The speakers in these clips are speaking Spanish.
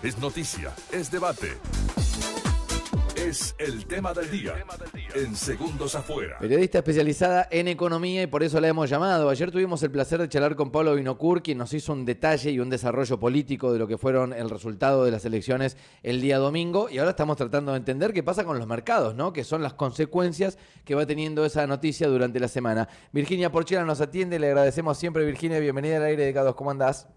es noticia, es debate. Es el tema del día, en Segundos Afuera. Periodista especializada en economía y por eso la hemos llamado. Ayer tuvimos el placer de charlar con Pablo Vinokur, quien nos hizo un detalle y un desarrollo político de lo que fueron el resultado de las elecciones el día domingo. Y ahora estamos tratando de entender qué pasa con los mercados, ¿no? Que son las consecuencias que va teniendo esa noticia durante la semana. Virginia Porchela nos atiende, le agradecemos siempre. Virginia, bienvenida al aire de K2. ¿Cómo andás?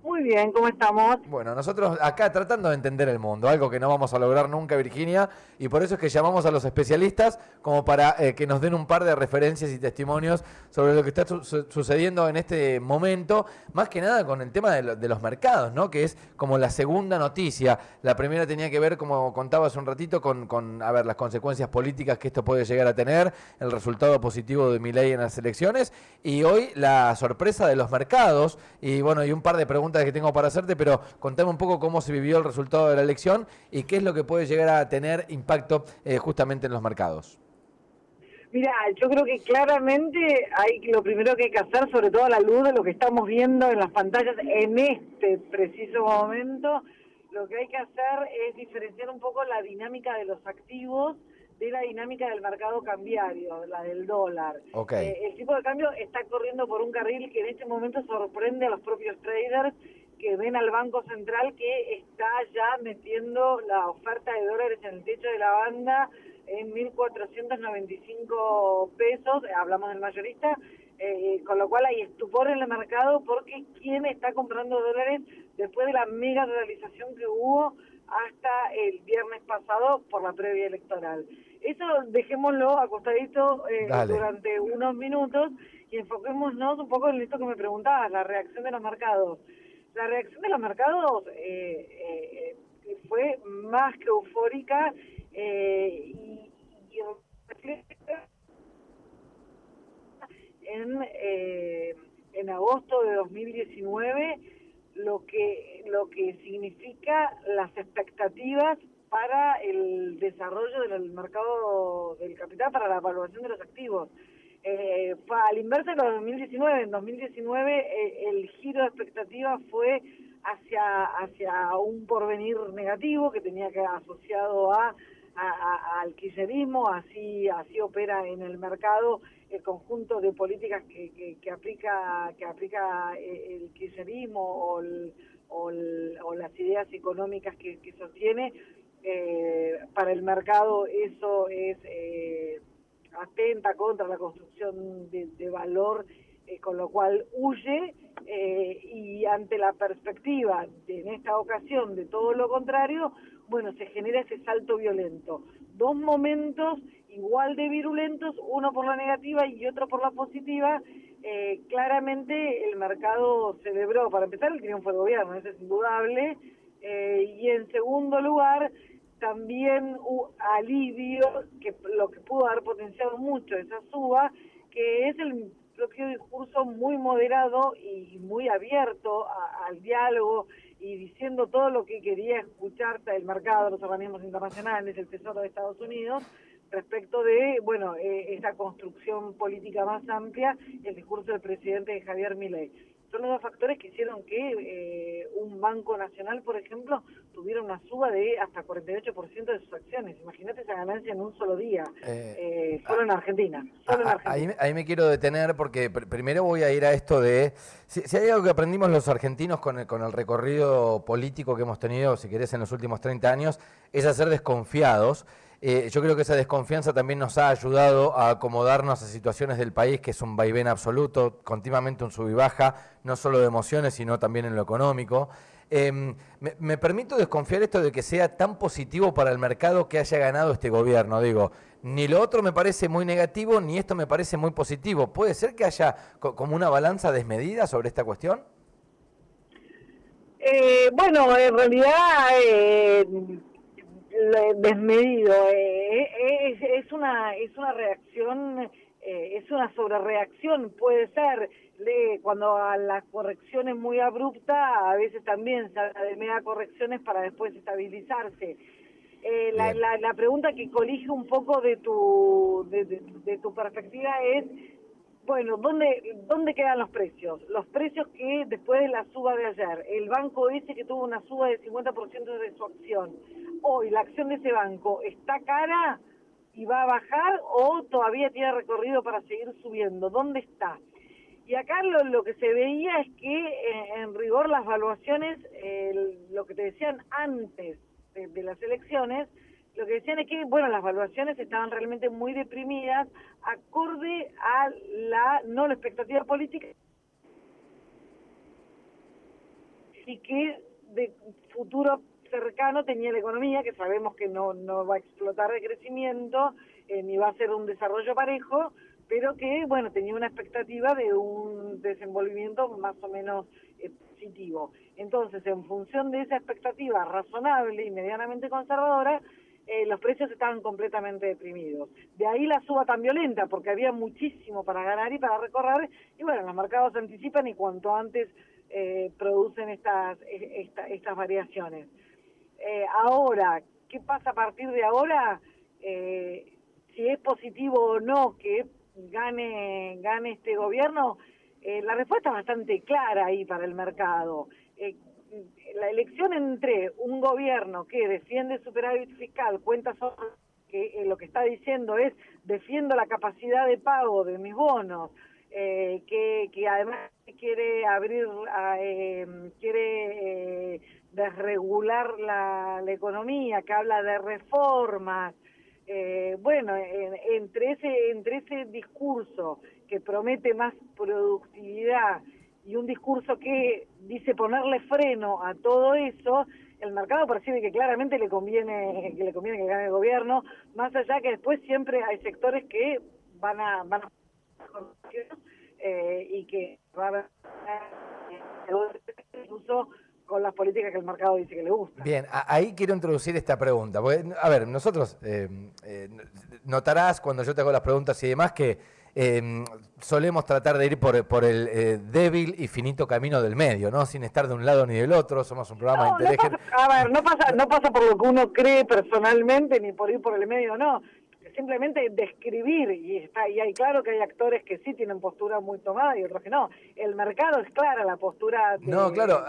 Muy bien, ¿cómo estamos? Bueno, nosotros acá tratando de entender el mundo, algo que no vamos a lograr nunca, Virginia, y por eso es que llamamos a los especialistas como para que nos den un par de referencias y testimonios sobre lo que está sucediendo en este momento, más que nada con el tema de los mercados, ¿no? Que es como la segunda noticia. La primera tenía que ver, como contaba hace un ratito, con las consecuencias políticas que esto puede llegar a tener, el resultado positivo de Milei en las elecciones, y hoy la sorpresa de los mercados, y bueno, y un par de preguntas que tengo para hacerte, pero contame un poco cómo se vivió el resultado de la elección y qué es lo que puede llegar a tener impacto justamente en los mercados. Mira, yo creo que claramente lo primero que hay que hacer, sobre todo a la luz de lo que estamos viendo en las pantallas en este preciso momento, lo que hay que hacer es diferenciar un poco la dinámica de los activos de la dinámica del mercado cambiario, la del dólar. Okay. El tipo de cambio está corriendo por un carril que en este momento sorprende a los propios traders que ven al Banco Central que está ya metiendo la oferta de dólares en el techo de la banda en 1.495 pesos, hablamos del mayorista, con lo cual hay estupor en el mercado porque ¿quién está comprando dólares después de la mega realización que hubo hasta el viernes pasado por la previa electoral? Eso dejémoslo acostadito durante unos minutos y enfoquémonos un poco en esto que me preguntabas, la reacción de los mercados. La reacción de los mercados fue más que eufórica y refleja en agosto de 2019 lo que significa las expectativas para el desarrollo del mercado del capital, para la evaluación de los activos. Al inverso de lo de 2019, en 2019 el giro de expectativa fue hacia un porvenir negativo que tenía que asociado al kirchnerismo, así opera en el mercado el conjunto de políticas que aplica el kirchnerismo o las ideas económicas que sostiene. Para el mercado eso es atenta contra la construcción de valor, con lo cual huye y ante la perspectiva en esta ocasión de todo lo contrario, bueno, se genera ese salto violento. Dos momentos igual de virulentos, uno por la negativa y otro por la positiva. Claramente el mercado celebró, para empezar, el triunfo del gobierno, eso es indudable, y en segundo lugar también alivio, que lo que pudo haber potenciado mucho esa suba, que es el propio discurso muy moderado y muy abierto al diálogo y diciendo todo lo que quería escuchar el mercado, los organismos internacionales, el Tesoro de Estados Unidos, respecto de, esa construcción política más amplia, el discurso del presidente Javier Milei. Son los dos factores que hicieron que un banco nacional, por ejemplo, tuviera una suba de hasta 48% de sus acciones. Imagínate esa ganancia en un solo día, solo en Argentina. Ahí me quiero detener porque primero voy a ir a esto de... Si hay algo que aprendimos los argentinos con el recorrido político que hemos tenido, si querés, en los últimos 30 años, es a ser desconfiados. Yo creo que esa desconfianza también nos ha ayudado a acomodarnos a situaciones del país que es un vaivén absoluto, continuamente un sub y baja, no solo de emociones, sino también en lo económico. Me permito desconfiar esto de que sea tan positivo para el mercado que haya ganado este gobierno. Digo, ni lo otro me parece muy negativo, ni esto me parece muy positivo. ¿Puede ser que haya como una balanza desmedida sobre esta cuestión? En realidad... desmedido, es una reacción, es una sobrereacción, puede ser, cuando a la corrección es muy abrupta, a veces también se habla de mega correcciones para después estabilizarse. La pregunta que colige un poco de tu perspectiva es Bueno, ¿dónde quedan los precios? Los precios que después de la suba de ayer, el banco ese que tuvo una suba del 50% de su acción, hoy la acción de ese banco está cara y va a bajar o todavía tiene recorrido para seguir subiendo. ¿Dónde está? Y acá lo que se veía es que en rigor las valuaciones, lo que te decían antes de las elecciones, lo que decían es que, bueno, las valuaciones estaban realmente muy deprimidas, acorde a no la expectativa política, y que de futuro cercano tenía la economía, que sabemos que no va a explotar de crecimiento, ni va a ser un desarrollo parejo, pero que, bueno, tenía una expectativa de un desenvolvimiento más o menos positivo. Entonces, en función de esa expectativa razonable y medianamente conservadora, los precios estaban completamente deprimidos. De ahí la suba tan violenta, porque había muchísimo para ganar y para recorrer, y bueno, los mercados se anticipan y cuanto antes producen estas variaciones. Ahora, ¿qué pasa a partir de ahora? Si es positivo o no que gane este gobierno, la respuesta es bastante clara ahí para el mercado. La elección entre un gobierno que defiende superávit fiscal, cuentas que lo que está diciendo es defiendo la capacidad de pago de mis bonos, que además quiere desregular la economía, que habla de reformas. Bueno, entre ese discurso que promete más productividad y un discurso que dice ponerle freno a todo eso, el mercado percibe que claramente le conviene que gane el gobierno, más allá que después siempre hay sectores que van a y que van a incluso con las políticas que el mercado dice que le gusta. Bien, ahí quiero introducir esta pregunta. Porque, a ver, nosotros notarás cuando yo te hago las preguntas y demás que solemos tratar de ir por el débil y finito camino del medio, ¿no? Sin estar de un lado ni del otro. Somos un programa inteligente. No pasa por lo que uno cree personalmente ni por ir por el medio, no. Simplemente describir, y hay claro que hay actores que sí tienen postura muy tomada y otros que no. El mercado es clara, la postura del mercado.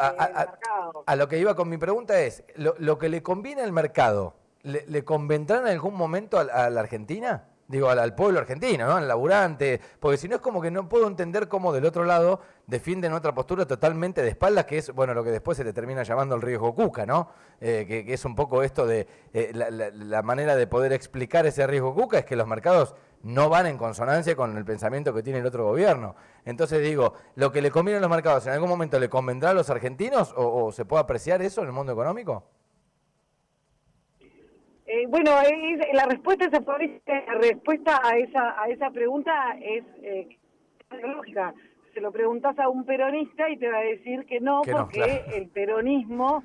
A lo que iba con mi pregunta es, ¿lo que le conviene al mercado, le convendrá en algún momento a la Argentina? Digo, al pueblo argentino, ¿no? Al laburante, porque si no es como que no puedo entender cómo del otro lado defienden otra postura totalmente de espaldas, que es, bueno, lo que después se le termina llamando el riesgo Cuca, ¿no? Que es un poco esto de la manera de poder explicar ese riesgo Cuca, es que los mercados no van en consonancia con el pensamiento que tiene el otro gobierno. Entonces digo, ¿lo que le conviene a los mercados en algún momento le convendrá a los argentinos o se puede apreciar eso en el mundo económico? Bueno, la respuesta a esa pregunta es lógica. Se lo preguntas a un peronista y te va a decir que no, porque claro, el peronismo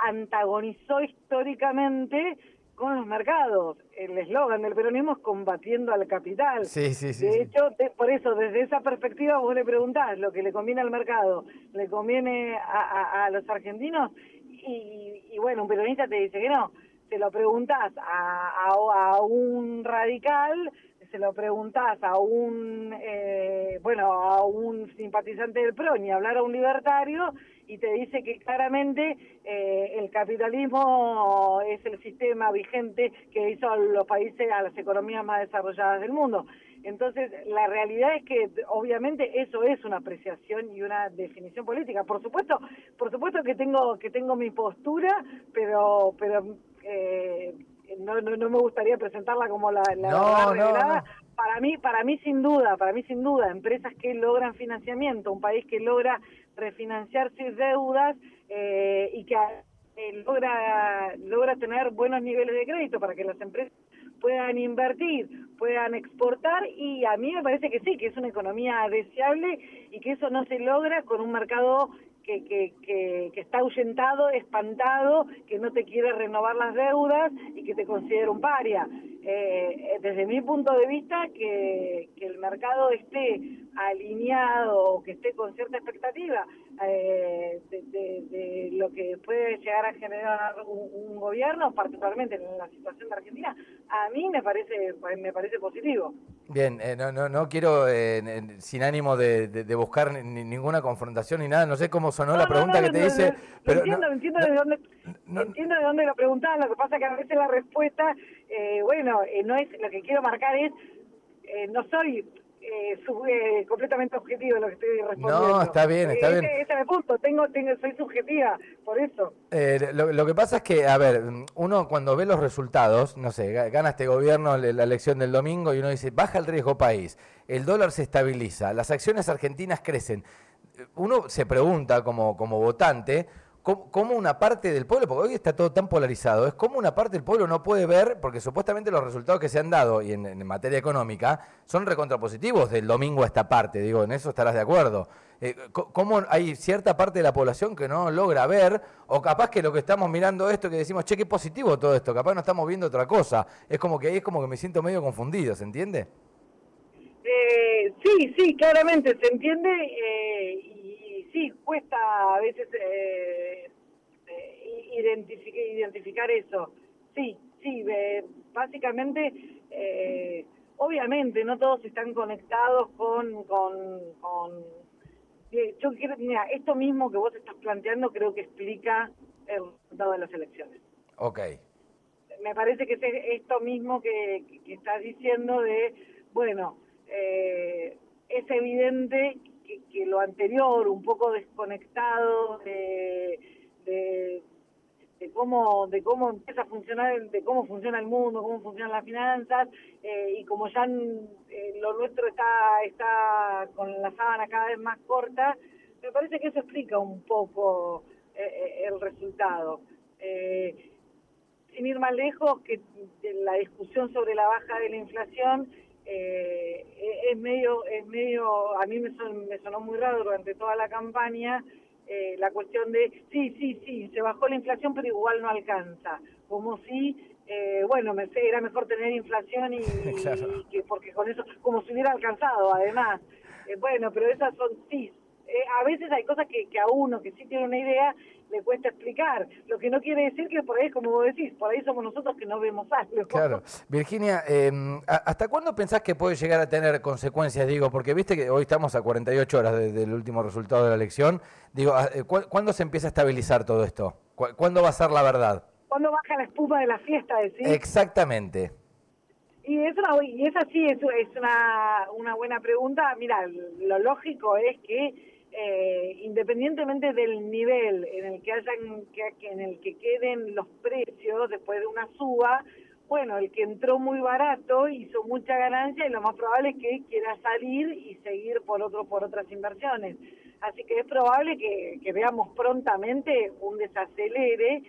antagonizó históricamente con los mercados. El eslogan del peronismo es combatiendo al capital. Sí. De hecho, por eso, desde esa perspectiva, vos le preguntás lo que le conviene al mercado, le conviene a los argentinos, y bueno, un peronista te dice que no. Se lo preguntás a un radical, se lo preguntás a un simpatizante del PRO, ni hablar a un libertario, y te dice que claramente el capitalismo es el sistema vigente que hizo a los países, a las economías más desarrolladas del mundo. Entonces, la realidad es que obviamente eso es una apreciación y una definición política. Por supuesto que tengo mi postura, pero no me gustaría presentarla como la verdad revelada. No. Para mí sin duda, empresas que logran financiamiento, un país que logra refinanciar sus deudas y que logra tener buenos niveles de crédito para que las empresas puedan invertir, puedan exportar, y a mí me parece que sí, que es una economía deseable y que eso no se logra con un mercado que está ahuyentado, espantado, que no te quiere renovar las deudas y que te considera un paria. Desde mi punto de vista, que el mercado esté alineado, que esté con cierta expectativa de lo que puede llegar a generar un gobierno, particularmente en la situación de Argentina, a mí me parece positivo. Bien, no quiero, sin ánimo de buscar ninguna confrontación ni nada, no sé cómo sonó la pregunta que te hice, pero entiendo entiendo de dónde lo preguntaba, lo que pasa que a veces la respuesta, no es, lo que quiero marcar es, no soy completamente objetivo en lo que estoy respondiendo. No, está bien, está bien. Ese es el punto, soy subjetiva, por eso. Lo que pasa es que, a ver, uno cuando ve los resultados, no sé, gana este gobierno la elección del domingo y uno dice, baja el riesgo país, el dólar se estabiliza, las acciones argentinas crecen. Uno se pregunta como votante, ¿cómo una parte del pueblo, porque hoy está todo tan polarizado, es como una parte del pueblo no puede ver, porque supuestamente los resultados que se han dado y en materia económica son recontrapositivos del domingo a esta parte, digo, en eso estarás de acuerdo. ¿Cómo hay cierta parte de la población que no logra ver, o capaz que lo que estamos mirando esto, que decimos, che, qué positivo todo esto, capaz no estamos viendo otra cosa? Es como que ahí es como que me siento medio confundido, ¿se entiende? Sí, claramente se entiende, y sí, cuesta a veces identificar eso. Sí, básicamente, obviamente no todos están conectados yo quiero, mira, esto mismo que vos estás planteando creo que explica el resultado de las elecciones. Ok. Me parece que es esto mismo que estás diciendo de, bueno, es evidente que lo anterior, un poco desconectado de cómo empieza a funcionar, de cómo funciona el mundo, cómo funcionan las finanzas, y como ya lo nuestro está con la sábana cada vez más corta, me parece que eso explica un poco el resultado. Sin ir más lejos, que la discusión sobre la baja de la inflación es medio, a mí me sonó muy raro durante toda la campaña, la cuestión de, sí, se bajó la inflación, pero igual no alcanza. Como si, era mejor tener inflación Claro. porque con eso, como si hubiera alcanzado, además. Pero esas son, sí. A veces hay cosas que a uno que sí tiene una idea le cuesta explicar, lo que no quiere decir que por ahí, como vos decís, por ahí somos nosotros que no vemos algo. Claro. Virginia, ¿hasta cuándo pensás que puede llegar a tener consecuencias? Digo, porque viste que hoy estamos a 48 horas del último resultado de la elección. Digo, ¿cuándo se empieza a estabilizar todo esto? ¿Cuándo va a ser la verdad? ¿Cuándo baja la espuma de la fiesta, decís? Exactamente. Y esa sí es una buena pregunta. Mira, lo lógico es que independientemente del nivel en el que queden los precios después de una suba, bueno, el que entró muy barato hizo mucha ganancia y lo más probable es que quiera salir y seguir por otras inversiones. Así que es probable que veamos prontamente un desacelere.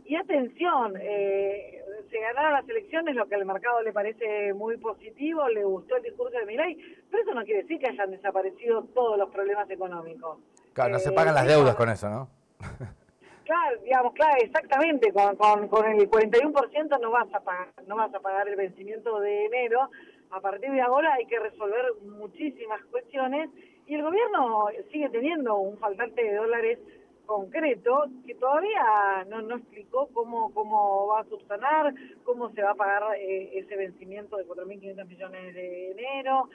Y atención, se ganaron las elecciones, lo que al mercado le parece muy positivo, le gustó el discurso de Milei, pero eso no quiere decir que hayan desaparecido todos los problemas económicos. Claro, no se pagan las deudas con eso, ¿no? Claro, exactamente, con el 41% no vas a pagar el vencimiento de enero. A partir de ahora hay que resolver muchísimas cuestiones y el gobierno sigue teniendo un faltante de dólares concreto que todavía no explicó cómo va a subsanar, cómo se va a pagar ese vencimiento de 4.500 millones de enero.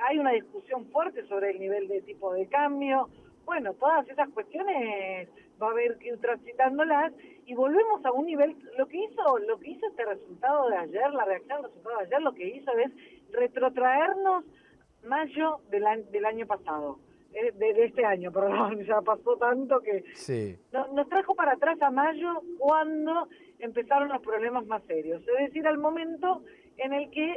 Hay una discusión fuerte sobre el nivel de tipo de cambio. Bueno, todas esas cuestiones va a haber que ir transitándolas y volvemos a un nivel. Lo que hizo este resultado de ayer, la reacción al resultado de ayer, lo que hizo es retrotraernos mayo del año pasado. De este año, perdón, ya pasó tanto que sí. Nos trajo para atrás a mayo cuando empezaron los problemas más serios, es decir, al momento en el que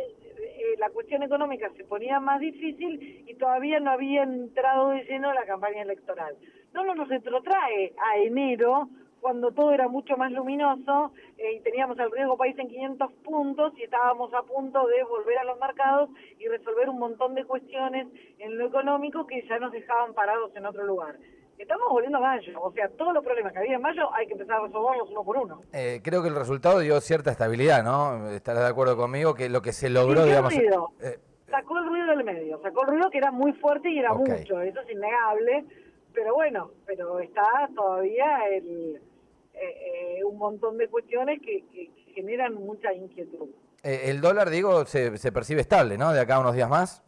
la cuestión económica se ponía más difícil y todavía no había entrado de lleno la campaña electoral. No nos retrotrae a enero, cuando todo era mucho más luminoso y teníamos el riesgo país en 500 puntos y estábamos a punto de volver a los mercados y resolver un montón de cuestiones en lo económico que ya nos dejaban parados en otro lugar. Estamos volviendo a mayo, o sea, todos los problemas que había en mayo hay que empezar a resolverlos uno por uno. Creo que el resultado dio cierta estabilidad, ¿no? ¿Estarás de acuerdo conmigo que lo que se logró, digamos... Sacó el ruido del medio, sacó el ruido que era muy fuerte y era mucho, eso es innegable, pero bueno, está todavía un montón de cuestiones que generan mucha inquietud. El dólar, digo, se percibe estable, ¿no? De acá a unos días más.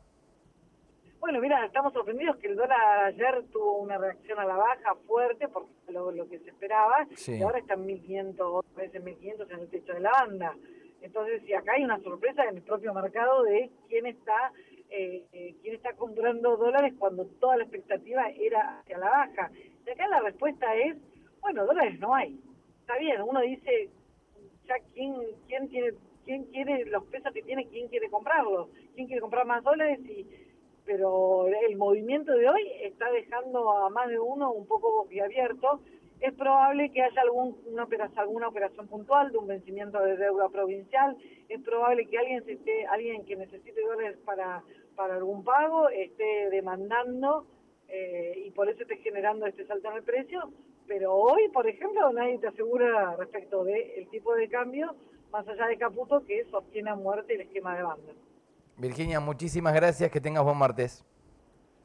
Bueno, mira, estamos sorprendidos que el dólar ayer tuvo una reacción a la baja fuerte, porque lo que se esperaba, Sí. y ahora está en 1.500, otra vez en 1.500 en el techo de la banda. Entonces, y acá hay una sorpresa en el propio mercado de quién está comprando dólares cuando toda la expectativa era hacia la baja. Y acá la respuesta es, bueno, dólares no hay. Está bien, uno dice, ya quién quiere los pesos que tiene, quién quiere comprarlos, quién quiere comprar más dólares, pero el movimiento de hoy está dejando a más de uno un poco boquiabierto. Es probable que haya alguna operación puntual de un vencimiento de deuda provincial, es probable que alguien que necesite dólares para algún pago esté demandando y por eso esté generando este salto en el precio, pero hoy, por ejemplo, nadie te asegura respecto del tipo de cambio, más allá de Caputo, que sostiene a muerte el esquema de banda. Virginia, muchísimas gracias, que tengas buen martes.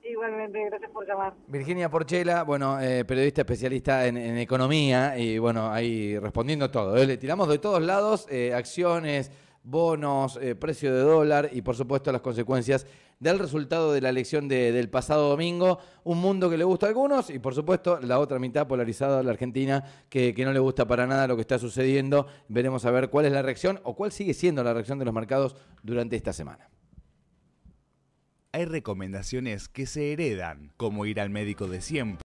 Igualmente, gracias por llamar. Virginia Porchela, bueno, periodista especialista en economía y bueno, ahí respondiendo todo. Le tiramos de todos lados, acciones, bonos, precio de dólar y por supuesto las consecuencias del resultado de la elección del pasado domingo. Un mundo que le gusta a algunos y por supuesto la otra mitad polarizada, la Argentina, que no le gusta para nada lo que está sucediendo. Veremos a ver cuál es la reacción o cuál sigue siendo la reacción de los mercados durante esta semana. Hay recomendaciones que se heredan, como ir al médico de siempre.